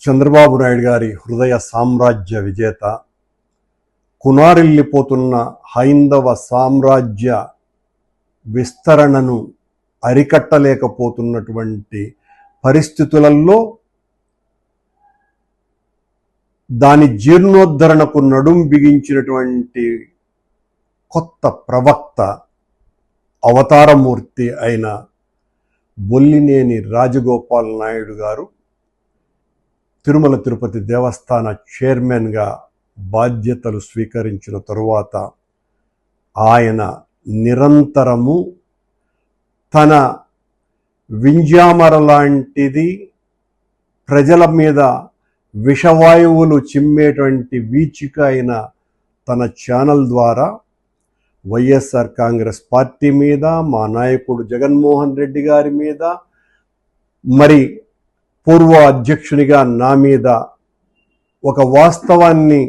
చంద్రబాబు నాయుడు గారి హృదయ సామ్రాజ్య విజేత, కునారిల్లిపోతున్న హైందవ సామ్రాజ్య విస్తరణను అరికట్టలేకపోతున్నటువంటి పరిస్థితులలో దాని జీర్ణోద్ధరణకు నడుం బిగించినటువంటి కొత్త ప్రవక్త, అవతారమూర్తి అయిన బొల్లినేని రాజగోపాల్ నాయుడు గారు తిరుమల తిరుపతి దేవస్థాన చైర్మన్గా బాధ్యతలు స్వీకరించిన తరువాత ఆయన నిరంతరము తన వింజామర లాంటిది ప్రజల మీద విషవాయువులు చిమ్మేటువంటి వీచిక అయిన తన ఛానల్ ద్వారా వైఎస్ఆర్ కాంగ్రెస్ పార్టీ మీద, మా నాయకుడు జగన్మోహన్ రెడ్డి గారి మీద, మరి పూర్వ అధ్యక్షునిగా నా మీద ఒక వాస్తవాన్ని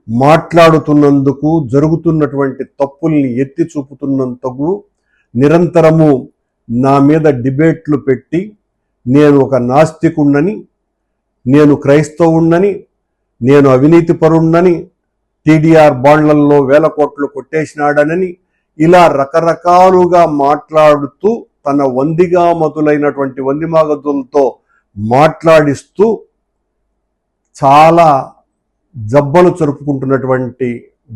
మాట్లాడుతున్నందుకు, జరుగుతున్నటువంటి తప్పుల్ని ఎత్తి చూపుతున్నందుకు నిరంతరము నా మీద డిబేట్లు పెట్టి నేను ఒక నాస్తికుణ్ణని, నేను క్రైస్తవుణ్ణని, నేను అవినీతిపరుణ్ణని, టీడీఆర్ బాండ్లలో 1000 కోట్లు కొట్టేసినాడనని ఇలా రకరకాలుగా మాట్లాడుతూ తన వందిగామతులైనటువంటి వందిమాగతులతో మాట్లాడిస్తూ చాలా జబ్బలు జరుపుకుంటున్నటువంటి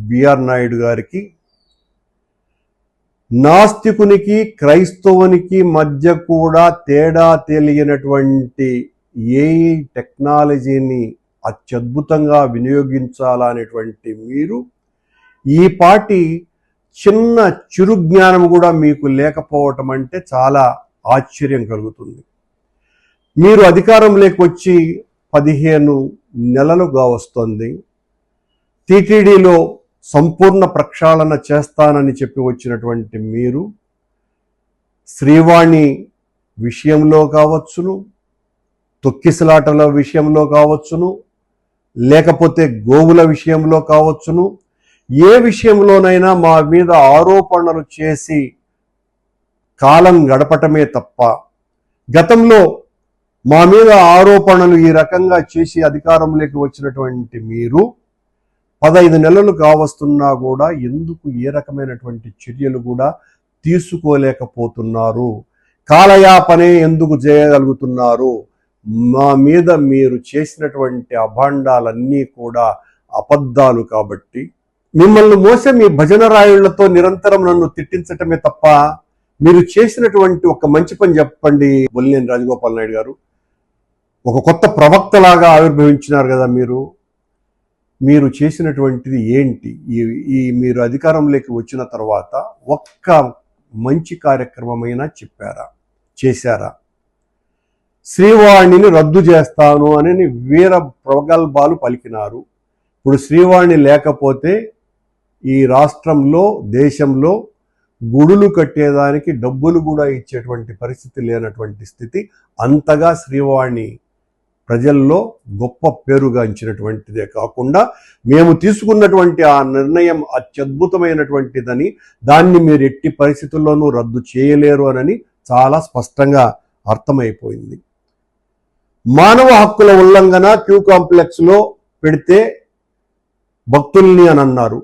బిఆర్ నాయుడు గారికి, నాస్తికునికి క్రైస్తవునికి మధ్య కూడా తేడా తెలియనటువంటి ఏఐ టెక్నాలజీని అత్యద్భుతంగా వినియోగించాలనేటువంటి మీరు ఈ పాటి చిన్న చిరుజ్ఞానం కూడా మీకు లేకపోవటం అంటే చాలా ఆశ్చర్యం కలుగుతుంది. మీరు అధికారంలోకి వచ్చి 15 నెలలుగా వస్తుంది. టీటీడీలో సంపూర్ణ ప్రక్షాళన చేస్తానని చెప్పి వచ్చినటువంటి మీరు శ్రీవాణి విషయంలో కావచ్చును, తొక్కిసలాటల విషయంలో కావచ్చును, లేకపోతే గోవుల విషయంలో కావచ్చును, ఏ విషయంలోనైనా మా మీద ఆరోపణలు చేసి కాలం గడపటమే తప్ప, గతంలో మా మీద ఆరోపణలు ఈ రకంగా చేసి అధికారంలోకి వచ్చినటువంటి మీరు 15 నెలలు కావస్తున్నా కూడా ఎందుకు ఏ రకమైనటువంటి చర్యలు కూడా తీసుకోలేకపోతున్నారు? కాలయాపనే ఎందుకు చేయగలుగుతున్నారు? మా మీద మీరు చేసినటువంటి అభాండాలన్నీ కూడా అబద్ధాలు కాబట్టి మిమ్మల్ని మోసే మీ భజన రాయుళ్లతో నిరంతరం నన్ను తిట్టించటమే తప్ప మీరు చేసినటువంటి ఒక మంచి పని చెప్పండి. బొల్లినేని రాజగోపాల్ నాయుడు గారు ఒక కొత్త ప్రవక్తలాగా ఆవిర్భవించినారు కదా, మీరు చేసినటువంటిది ఏంటి? ఈ మీరు అధికారంలోకి వచ్చిన తర్వాత ఒక్క మంచి కార్యక్రమమైనా చెప్పారా, చేశారా? శ్రీవాణిని రద్దు చేస్తాను అని వీర ప్రగల్భాలు పలికినారు. ఇప్పుడు శ్రీవాణి లేకపోతే ఈ రాష్ట్రంలో, దేశంలో గుడులు కట్టేదానికి డబ్బులు కూడా ఇచ్చేటువంటి పరిస్థితి లేనటువంటి స్థితి. అంతగా శ్రీవాణి ప్రజల్లో గొప్ప పేరుగాంచినటువంటిదే కాకుండా మేము తీసుకున్నటువంటి ఆ నిర్ణయం అత్యద్భుతమైనటువంటిదని, దాన్ని మీరు ఎట్టి పరిస్థితుల్లోనూ రద్దు చేయలేరు అని చాలా స్పష్టంగా అర్థమైపోయింది. మానవ హక్కుల ఉల్లంఘన క్యూ కాంప్లెక్స్లో పెడితే భక్తుల్ని అని అన్నారు.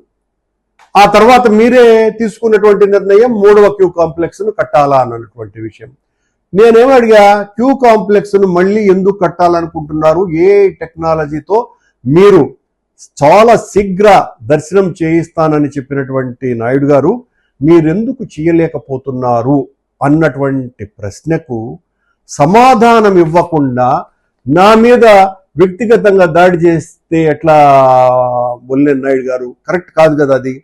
ఆ తర్వాత మీరే తీసుకున్నటువంటి నిర్ణయం 3వ క్యూ కాంప్లెక్స్ను కట్టాలా అన్నటువంటి విషయం. నేనేమో అడిగా, క్యూ కాంప్లెక్స్ను మళ్ళీ ఎందుకు కట్టాలనుకుంటున్నారు? ఏ టెక్నాలజీతో మీరు చాలా శీఘ్ర దర్శనం చేయిస్తానని చెప్పినటువంటి నాయుడు గారు మీరెందుకు చేయలేకపోతున్నారు అన్నటువంటి ప్రశ్నకు సమాధానం ఇవ్వకుండా నా మీద వ్యక్తిగతంగా దాడి చేస్తే ఎట్లా? బొల్లినేని నాయుడు గారు కరెక్ట్ కాదు కదా అది.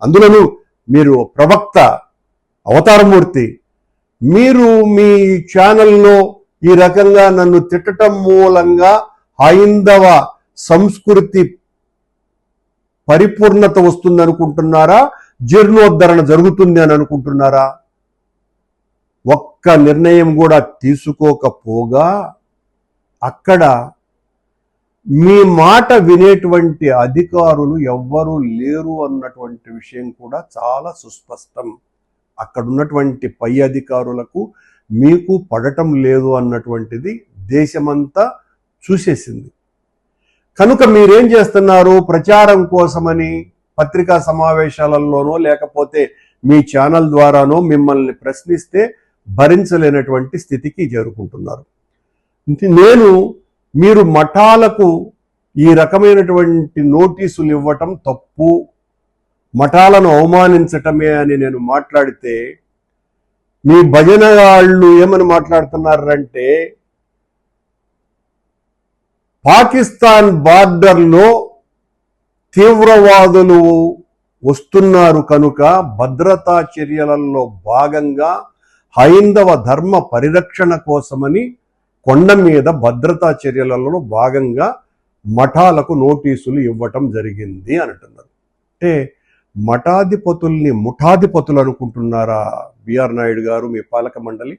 అందులోనూ మీరు ప్రవక్త, అవతారమూర్తి, మీరు మీ ఛానల్లో ఈ రకంగా నన్ను తిట్టడం మూలంగా హైందవ సంస్కృతి పరిపూర్ణత వస్తుంది అనుకుంటున్నారా? జీర్ణోద్ధరణ జరుగుతుంది అని అనుకుంటున్నారా? ఒక్క నిర్ణయం కూడా తీసుకోకపోగా అక్కడ మీ మాట వినేటువంటి అధికారులు ఎవ్వరూ లేరు అన్నటువంటి విషయం కూడా చాలా సుస్పష్టం. అక్కడ ఉన్నటువంటి పై అధికారులకు మీకు పడటం లేదు అన్నటువంటిది దేశమంతా చూసేసింది. కనుక మీరేం చేస్తున్నారు? ప్రచారం కోసమని పత్రికా సమావేశాలలోనో లేకపోతే మీ ఛానల్ ద్వారానో మిమ్మల్ని ప్రశ్నిస్తే భరించలేనటువంటి స్థితికి చేరుకుంటున్నారు. మీరు మఠాలకు ఈ రకమైనటువంటి నోటీసులు ఇవ్వటం తప్పు, మఠాలను అవమానించటమే అని నేను మాట్లాడితే మీ భజన వాళ్ళు ఏమని మాట్లాడుతున్నారంటే, పాకిస్తాన్ బార్డర్లో తీవ్రవాదులు వస్తున్నారు కనుక భద్రతా చర్యలలో భాగంగా హైందవ ధర్మ పరిరక్షణ కోసమని కొండ మీద భద్రతా చర్యలలో భాగంగా మఠాలకు నోటీసులు ఇవ్వటం జరిగింది అని అంటున్నారు. అంటే మఠాధిపతుల్ని ముఠాధిపతులు అనుకుంటున్నారా బిఆర్ నాయుడు గారు, మీ పాలక మండలి?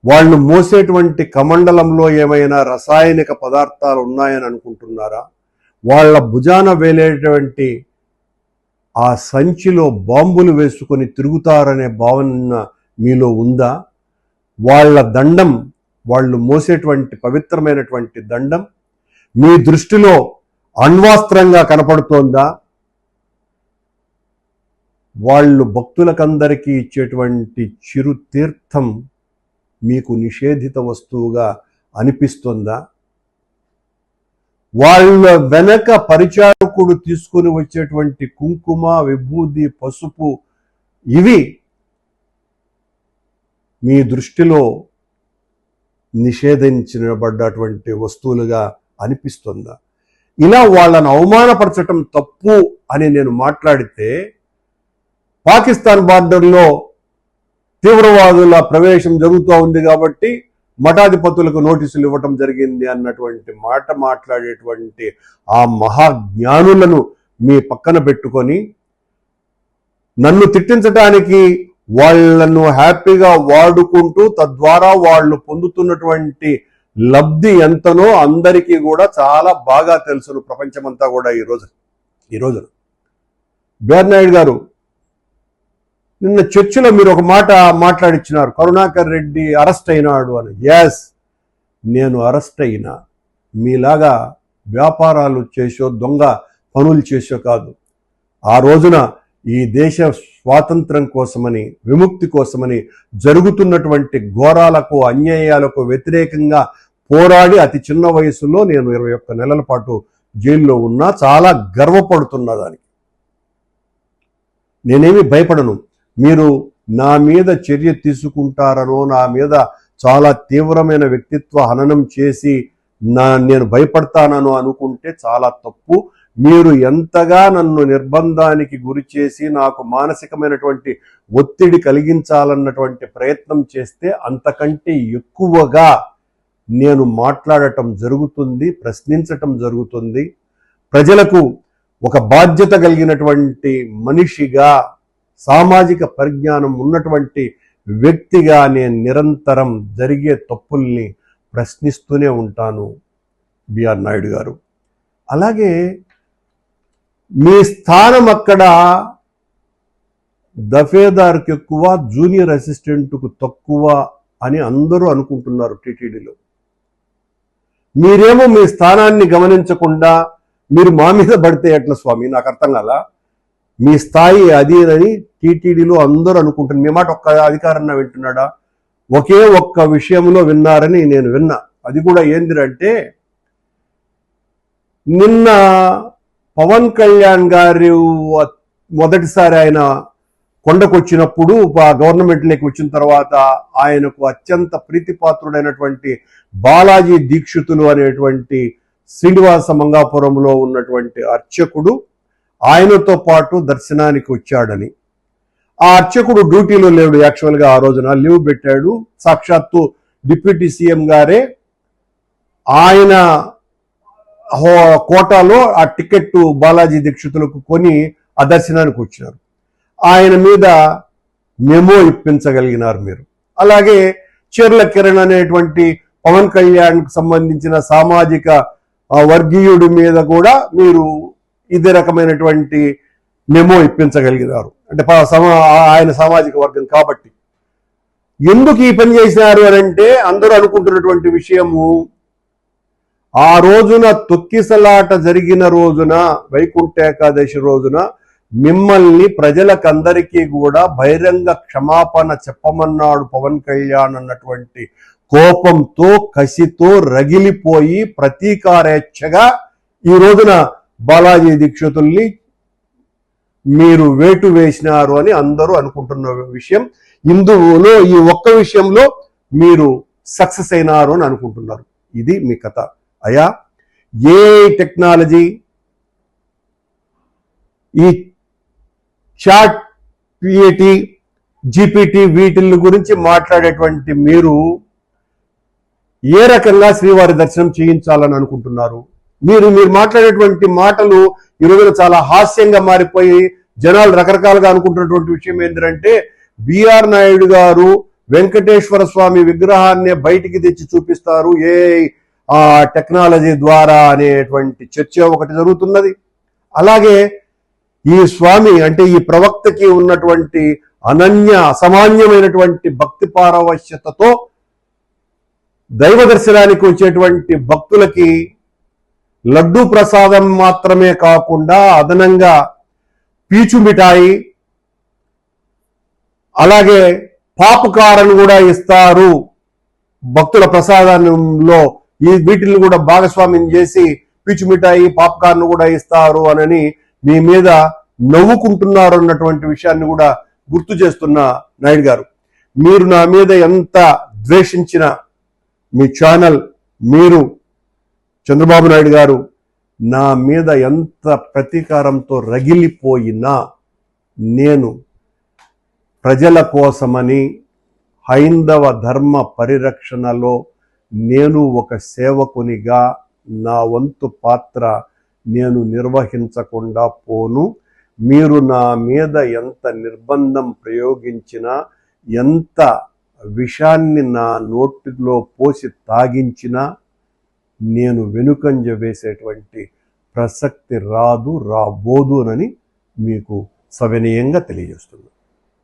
వాళ్ళు మోసేటువంటి కమండలంలో ఏమైనా రసాయనిక పదార్థాలు ఉన్నాయని అనుకుంటున్నారా? వాళ్ళ భుజాన వేలేటువంటి ఆ సంచిలో బాంబులు వేసుకొని తిరుగుతారనే భావన మీలో ఉందా? వాళ్ళ దండం, వాళ్ళు మోసేటువంటి పవిత్రమైనటువంటి దండం మీ దృష్టిలో అణ్వాస్త్రంగా కనపడుతోందా? వాళ్ళు భక్తులకందరికీ ఇచ్చేటువంటి చిరు తీర్థం మీకు నిషేధిత వస్తువుగా అనిపిస్తుందా? వాళ్ళ వెనక పరిచారకుడు తీసుకుని వచ్చేటువంటి కుంకుమ, విభూది, పసుపు ఇవి మీ దృష్టిలో నిషేధించబడ్డటువంటి వస్తువులుగా అనిపిస్తుందా? ఇలా వాళ్ళను అవమానపరచటం తప్పు అని నేను మాట్లాడితే, పాకిస్తాన్ బార్డర్లో తీవ్రవాదుల ప్రవేశం జరుగుతూ ఉంది కాబట్టి మఠాధిపతులకు నోటీసులు ఇవ్వటం జరిగింది అన్నటువంటి మాట మాట్లాడేటువంటి ఆ మహాజ్ఞానులను మీ పక్కన పెట్టుకొని నన్ను తిట్టించడానికి వాళ్లను హ్యాపీగా వాడుకుంటూ తద్వారా వాళ్ళు పొందుతున్నటువంటి లబ్ధి ఎంతనో అందరికీ కూడా చాలా బాగా తెలుసును, ప్రపంచమంతా కూడా ఈ రోజున. బిఆర్ నాయుడు గారు, నిన్న చర్చలో మీరు ఒక మాట మాట్లాడిచ్చినారు, కరుణాకర్ రెడ్డి అరెస్ట్ అయినాడు అని. ఎస్, నేను అరెస్ట్ అయినా. మీలాగా వ్యాపారాలు చేసో దొంగ పనులు చేసో కాదు. ఆ రోజున ఈ దేశ స్వాతంత్రం కోసమని, విముక్తి కోసమని జరుగుతున్నటువంటి ఘోరాలకు, అన్యాయాలకు వ్యతిరేకంగా పోరాడి అతి చిన్న వయసులో నేను 21 నెలల పాటు జైల్లో ఉన్నా. చాలా గర్వపడుతున్నా దానికి. నేనేమి భయపడను. మీరు నా మీద చర్య తీసుకుంటారనో, నా మీద చాలా తీవ్రమైన వ్యక్తిత్వ హననం చేసి నేను భయపడతానో అనుకుంటే చాలా తప్పు. మీరు ఎంతగా నన్ను నిర్బంధానికి గురి చేసి నాకు మానసికమైనటువంటి ఒత్తిడి కలిగించాలన్నటువంటి ప్రయత్నం చేస్తే అంతకంటే ఎక్కువగా నేను మాట్లాడటం జరుగుతుంది, ప్రశ్నించటం జరుగుతుంది. ప్రజలకు ఒక బాధ్యత కలిగినటువంటి మనిషిగా, సామాజిక పరిజ్ఞానం ఉన్నటువంటి వ్యక్తిగా నేను నిరంతరం జరిగే తప్పుల్ని ప్రశ్నిస్తూనే ఉంటాను బిఆర్ నాయుడు గారు. అలాగే మీ స్థానం అక్కడ దఫేదార్కి ఎక్కువ, జూనియర్ అసిస్టెంట్కు తక్కువ అని అందరూ అనుకుంటున్నారు టీటీడీలో. మీరేమో మీ స్థానాన్ని గమనించకుండా మీరు మా మీద పడితే ఎట్లా స్వామి? నాకు అర్థం కాల. మీ స్థాయి అది అని టీటీడీలో అందరూ అనుకుంటున్నారు. మీ మాట ఒక్క అధికారన్నా వింటున్నాడా? ఒకే ఒక్క విషయంలో విన్నారని నేను విన్నా. అది కూడా ఏందిరంటే, నిన్న పవన్ కళ్యాణ్ గారు మొదటిసారి ఆయన కొండకు వచ్చినప్పుడు, గవర్నమెంట్లోకి వచ్చిన తర్వాత ఆయనకు అత్యంత ప్రీతిపాత్రుడైనటువంటి బాలాజీ దీక్షితులు అనేటువంటి శ్రీనివాస మంగాపురంలో ఉన్నటువంటి అర్చకుడు ఆయనతో పాటు దర్శనానికి వచ్చాడని. ఆ అర్చకుడు డ్యూటీలో లేడు, యాక్చువల్గా ఆ రోజున లీవ్ పెట్టాడు. సాక్షాత్తు డిప్యూటీ సీఎం గారే ఆయన కోటాలో ఆ టికెట్ బాలాజీ దీక్షితులకు కొని ఆ దర్శనానికి వచ్చినారు. ఆయన మీద మెమో ఇప్పించగలిగినారు మీరు. అలాగే చీర్ల కిరణ్ అనేటువంటి పవన్ కళ్యాణ్కు సంబంధించిన సామాజిక వర్గీయుడి మీద కూడా మీరు ఇదే రకమైనటువంటి మెమో ఇప్పించగలిగినారు. అంటే ఆయన సామాజిక వర్గం కాబట్టి. ఎందుకు ఈ పని చేసినారు అని అంటే, అందరూ అనుకుంటున్నటువంటి విషయము, ఆ రోజున తొక్కిసలాట జరిగిన రోజున, వైకుంఠ ఏకాదశి రోజున మిమ్మల్ని ప్రజలకందరికీ కూడా బహిరంగ క్షమాపణ చెప్పమన్నాడు పవన్ కళ్యాణ్ అన్నటువంటి కోపంతో, కసితో రగిలిపోయి ప్రతీకారేచ్ఛగా ఈ రోజున బాలాజీ దీక్షితుల్ని మీరు వేటు వేసినారు అని అందరూ అనుకుంటున్న విషయం. ఇందులో ఈ ఒక్క విషయంలో మీరు సక్సెస్ అయినారు అని అనుకుంటున్నారు. ఇది మీ కథ. అయా, ఏ టెక్నాలజీ, ఈ చాట్ పిఏటి, జీపీటీ వీటిల గురించి మాట్లాడేటువంటి మీరు ఏ రకంగా శ్రీవారి దర్శనం చేయించాలని అనుకుంటున్నారు? మీరు మాట్లాడేటువంటి మాటలు ఈ రోజున చాలా హాస్యంగా మారిపోయి జనాలు రకరకాలుగా అనుకుంటున్నటువంటి విషయం ఏంటంటే, బిఆర్ నాయుడు గారు వెంకటేశ్వర స్వామి విగ్రహాన్ని బయటికి తెచ్చి చూపిస్తారు ఏ టెక్నాలజీ ద్వారా అనేటువంటి చర్చ ఒకటి జరుగుతున్నది. అలాగే ఈ స్వామి అంటే ఈ ప్రవక్తకి ఉన్నటువంటి అసామాన్యమైనటువంటి భక్తి పారవశ్యతతో దైవ దర్శనానికి వచ్చేటువంటి భక్తులకి లడ్డూ ప్రసాదం మాత్రమే కాకుండా అదనంగా పీచు మిఠాయి, అలాగే పాప్కార్న్ కూడా ఇస్తారు. భక్తుల ప్రసాదంలో వీటిని కూడా భాగస్వామ్యం చేసి పీచు మిఠాయి, పాప్కార్న్ కూడా ఇస్తారు అని మీ మీద నవ్వుకుంటున్నారు అన్నటువంటి విషయాన్ని కూడా గుర్తు చేస్తున్న నాయుడు గారు, మీరు నా మీద ఎంత ద్వేషించిన మీ ఛానల్, మీరు చంద్రబాబు నాయుడు గారు నా మీద ఎంత ప్రతీకారంతో రగిలిపోయినా నేను ప్రజల కోసమని హైందవ ధర్మ పరిరక్షణలో నేను ఒక సేవకునిగా నా వంతు పాత్ర నేను నిర్వహించకుండా పోను. మీరు నా మీద ఎంత నిర్బంధం ప్రయోగించినా, ఎంత విషాన్ని నా నోటిలో పోసి తాగించినా నేను వెనుకంజ వేసేటువంటి ప్రసక్తి రాబోదు అని మీకు సవినయంగా తెలియజేస్తున్నాను.